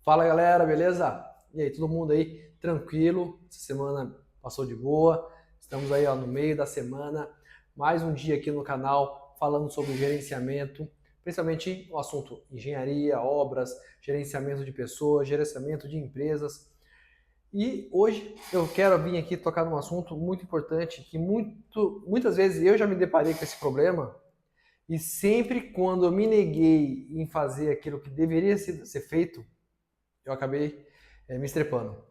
Fala galera, beleza? E aí, todo mundo aí tranquilo? Essa semana passou de boa. Estamos aí ó, no meio da semana, mais um dia aqui no canal falando sobre gerenciamento, principalmente o assunto engenharia, obras, gerenciamento de pessoas, gerenciamento de empresas. E hoje eu quero vir aqui tocar num assunto muito importante que muitas vezes eu já me deparei com esse problema e sempre quando eu me neguei em fazer aquilo que deveria ser feito, eu acabei me estrepando.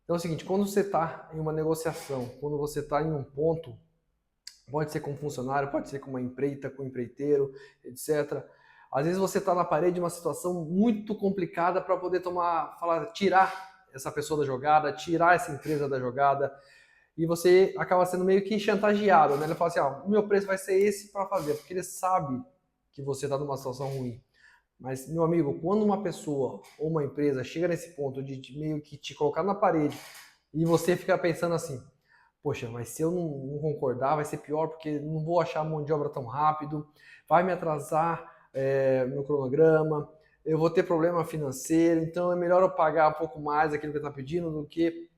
Então é o seguinte, quando você está em uma negociação, quando você está em um ponto, pode ser com um funcionário, pode ser com uma empreita, com um empreiteiro, etc. Às vezes você está na parede de uma situação muito complicada para poder tirar essa pessoa da jogada, tirar essa empresa da jogada, e você acaba sendo meio que chantageado, né? Ele fala assim, o meu preço vai ser esse para fazer, porque ele sabe que você está numa situação ruim. Mas, meu amigo, quando uma pessoa ou uma empresa chega nesse ponto de meio que te colocar na parede e você fica pensando assim, poxa, mas se eu não concordar vai ser pior porque não vou achar mão de obra tão rápido, vai me atrasar meu cronograma, eu vou ter problema financeiro, então é melhor eu pagar um pouco mais aquilo que está pedindo do que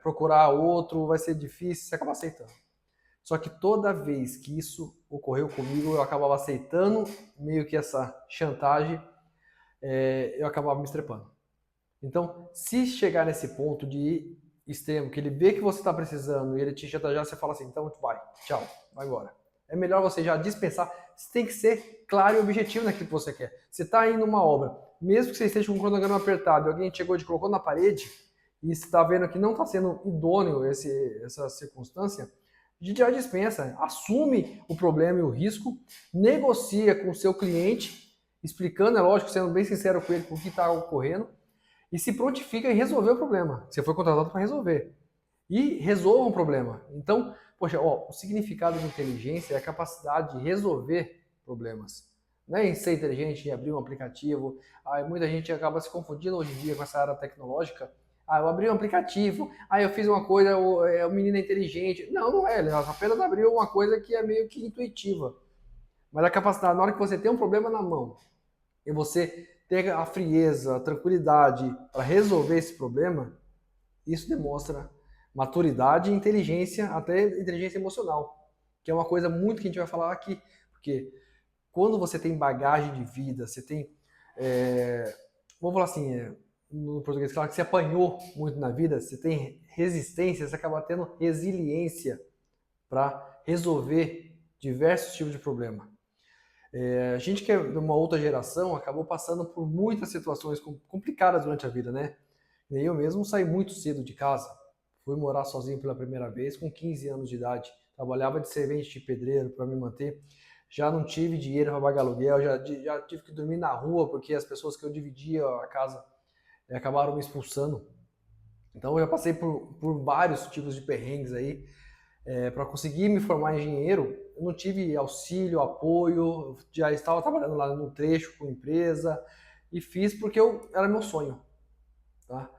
procurar outro, vai ser difícil, você acaba aceitando. Só que toda vez que isso ocorreu comigo, eu acabava aceitando meio que essa chantagem, eu acabava me estrepando. Então, se chegar nesse ponto de extremo, que ele vê que você está precisando e ele te chantagear, você fala assim, então vai, tchau, vai embora. É melhor você já dispensar, você tem que ser claro e objetivo naquilo que você quer. Você está indo numa obra, mesmo que você esteja com um cronograma apertado e alguém chegou e te colocou na parede, e você está vendo que não está sendo idôneo essa circunstância, já dispensa, assume o problema e o risco, negocia com o seu cliente, explicando, é lógico, sendo bem sincero com ele com o que está ocorrendo, e se prontifica em resolver o problema. Você foi contratado para resolver. E resolva um problema. Então, poxa, o significado de inteligência é a capacidade de resolver problemas. Não é em ser inteligente, em abrir um aplicativo. Muita gente acaba se confundindo hoje em dia com essa área tecnológica. Eu abri um aplicativo, eu fiz uma coisa, o menino é inteligente. Não, não é. Ele apenas abriu uma coisa que é meio que intuitiva. Mas a capacidade, na hora que você tem um problema na mão, e você ter a frieza, a tranquilidade para resolver esse problema, isso demonstra maturidade e inteligência, até inteligência emocional, que é uma coisa muito que a gente vai falar aqui, porque quando você tem bagagem de vida, você tem, vamos falar assim, no português, claro que você apanhou muito na vida, você tem resistência, você acaba tendo resiliência para resolver diversos tipos de problema. A gente que é de uma outra geração acabou passando por muitas situações complicadas durante a vida, né? Eu mesmo saí muito cedo de casa, fui morar sozinho pela primeira vez com 15 anos de idade, trabalhava de servente de pedreiro para me manter, já não tive dinheiro para pagar aluguel, já tive que dormir na rua porque as pessoas que eu dividia a casa acabaram me expulsando. Então eu já passei por vários tipos de perrengues aí, para conseguir me formar engenheiro, eu não tive auxílio, apoio, eu já estava trabalhando lá no trecho com empresa e fiz porque era meu sonho, tá?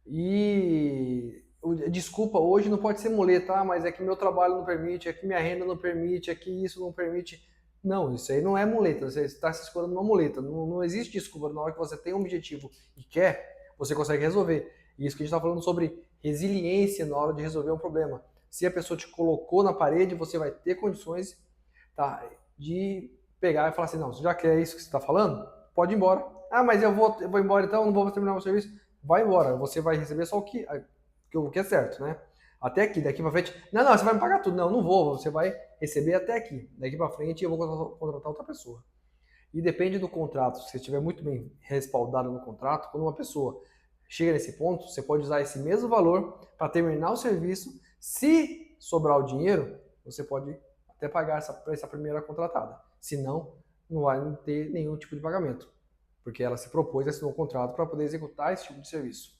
E desculpa hoje não pode ser muleta, mas é que meu trabalho não permite, é que minha renda não permite, é que isso não permite. Não, isso aí não é muleta, você está se escolhendo uma muleta, não existe desculpa. Na hora que você tem um objetivo e quer, você consegue resolver. E isso que a gente está falando sobre resiliência na hora de resolver um problema. Se a pessoa te colocou na parede, você vai ter condições, tá, de pegar e falar assim, não, já que é isso que você está falando, pode ir embora. Mas eu vou embora então, não vou terminar o serviço. Vai embora, você vai receber só o que é certo, né? Até aqui, daqui para frente. Não, você vai me pagar tudo. Não, não vou, você vai receber até aqui. Daqui para frente eu vou contratar outra pessoa. E depende do contrato, se você estiver muito bem respaldado no contrato, quando uma pessoa chega nesse ponto, você pode usar esse mesmo valor para terminar o serviço. Se sobrar o dinheiro, você pode até pagar essa primeira contratada. Se não, não vai ter nenhum tipo de pagamento, porque ela se propôs a assinar um contrato para poder executar esse tipo de serviço.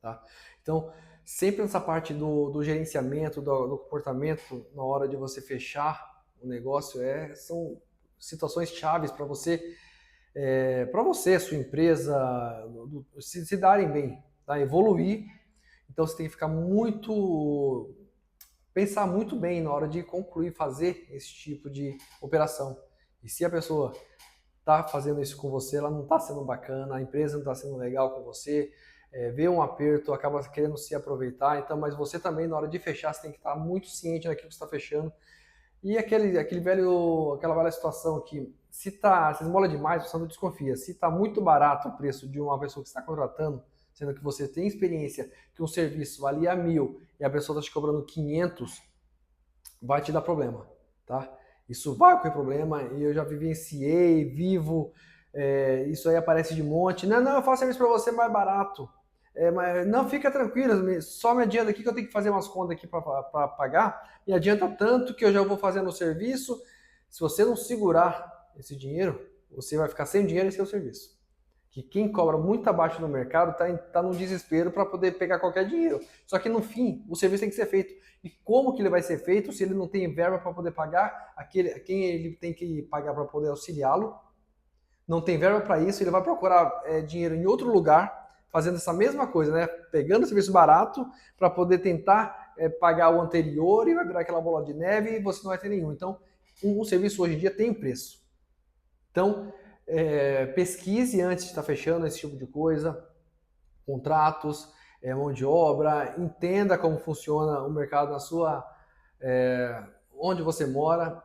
Tá? Então, sempre nessa parte do gerenciamento, do comportamento, na hora de você fechar o negócio, são situações chaves para você, sua empresa, se darem bem, tá? Evoluir. Então você tem que pensar muito bem na hora de concluir, fazer esse tipo de operação. E se a pessoa está fazendo isso com você, ela não está sendo bacana, a empresa não está sendo legal com você, vê um aperto, acaba querendo se aproveitar, então, mas você também, na hora de fechar, você tem que estar muito ciente daquilo que você está fechando. E aquela velha situação que se esmola demais, você não desconfia. Se está muito barato o preço de uma pessoa que está contratando, sendo que você tem experiência que um serviço valia 1.000 e a pessoa está te cobrando 500, vai te dar problema, tá? Isso vai ocorrer problema e eu já vivenciei, vivo, isso aí aparece de monte. Não, eu faço serviço para você mais barato. Mas não, fica tranquilo, só me adianta aqui que eu tenho que fazer umas contas aqui para pagar, me adianta tanto que eu já vou fazendo o serviço. Se você não segurar esse dinheiro, você vai ficar sem dinheiro em seu serviço. Que quem cobra muito abaixo no mercado tá no desespero para poder pegar qualquer dinheiro. Só que no fim, o serviço tem que ser feito. E como que ele vai ser feito se ele não tem verba para poder pagar quem ele tem que pagar para poder auxiliá-lo? Não tem verba para isso, ele vai procurar dinheiro em outro lugar, fazendo essa mesma coisa, né? Pegando o serviço barato para poder tentar pagar o anterior e vai virar aquela bola de neve e você não vai ter nenhum. Então, um serviço hoje em dia tem preço. Então, pesquise antes de estar fechando esse tipo de coisa, contratos, mão de obra, entenda como funciona o mercado na sua, onde você mora,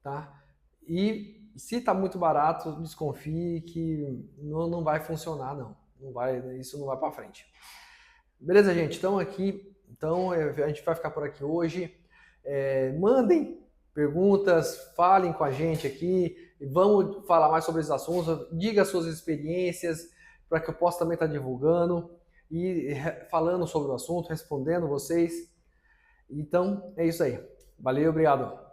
tá? E se está muito barato, desconfie que não vai funcionar, não. Isso não vai para frente. Beleza, gente? Então a gente vai ficar por aqui hoje. Mandem perguntas, falem com a gente aqui, vamos falar mais sobre esses assuntos, diga suas experiências para que eu possa também estar divulgando e falando sobre o assunto, respondendo vocês. Então é isso aí. Valeu, obrigado.